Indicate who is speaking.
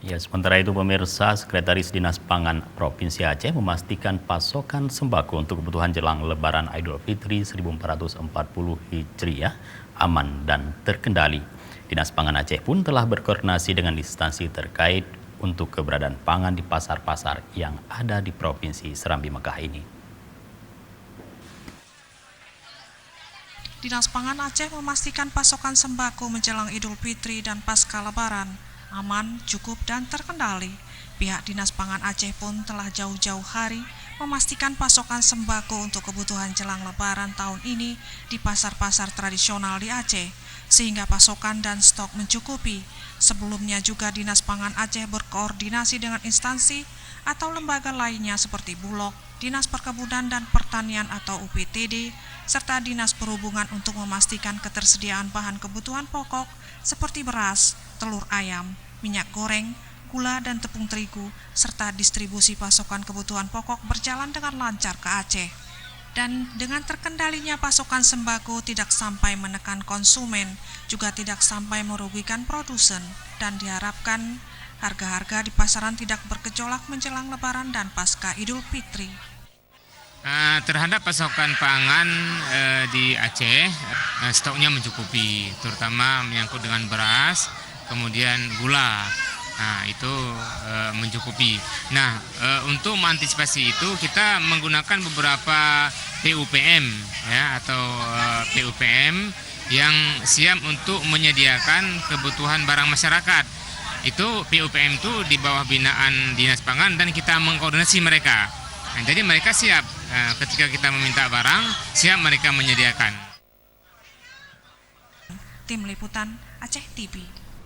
Speaker 1: Ya, sementara itu pemirsa, Sekretaris Dinas Pangan Provinsi Aceh memastikan pasokan sembako untuk kebutuhan jelang Lebaran Idul Fitri 1440 Hijriah aman dan terkendali. Dinas Pangan Aceh pun telah berkoordinasi dengan instansi terkait untuk keberadaan pangan di pasar-pasar yang ada di Provinsi Serambi Mekah ini.
Speaker 2: Dinas Pangan Aceh memastikan pasokan sembako menjelang Idul Fitri dan pasca Lebaran aman, cukup, dan terkendali. Pihak Dinas Pangan Aceh pun telah jauh-jauh hari memastikan pasokan sembako untuk kebutuhan jelang Lebaran tahun ini di pasar-pasar tradisional di Aceh, sehingga pasokan dan stok mencukupi. Sebelumnya juga Dinas Pangan Aceh berkoordinasi dengan instansi atau lembaga lainnya seperti Bulog, Dinas Perkebunan dan Pertanian atau UPTD, serta Dinas Perhubungan untuk memastikan ketersediaan bahan kebutuhan pokok seperti beras, telur ayam, minyak goreng, gula dan tepung terigu, serta distribusi pasokan kebutuhan pokok berjalan dengan lancar ke Aceh. Dan dengan terkendalinya pasokan sembako tidak sampai menekan konsumen, juga tidak sampai merugikan produsen, dan diharapkan harga-harga di pasaran tidak bergejolak menjelang Lebaran dan pasca Idul Fitri.
Speaker 3: Terhadap pasokan pangan di Aceh, stoknya mencukupi, terutama menyangkut dengan beras, kemudian gula. Nah, itu mencukupi. Nah, untuk mengantisipasi itu kita menggunakan beberapa PUPM ya atau PUPM yang siap untuk menyediakan kebutuhan barang masyarakat. Itu PUPM itu di bawah binaan Dinas Pangan dan kita mengkoordinasi mereka. Nah, jadi mereka siap ketika kita meminta barang, siap mereka menyediakan.
Speaker 2: Tim Liputan Aceh TV.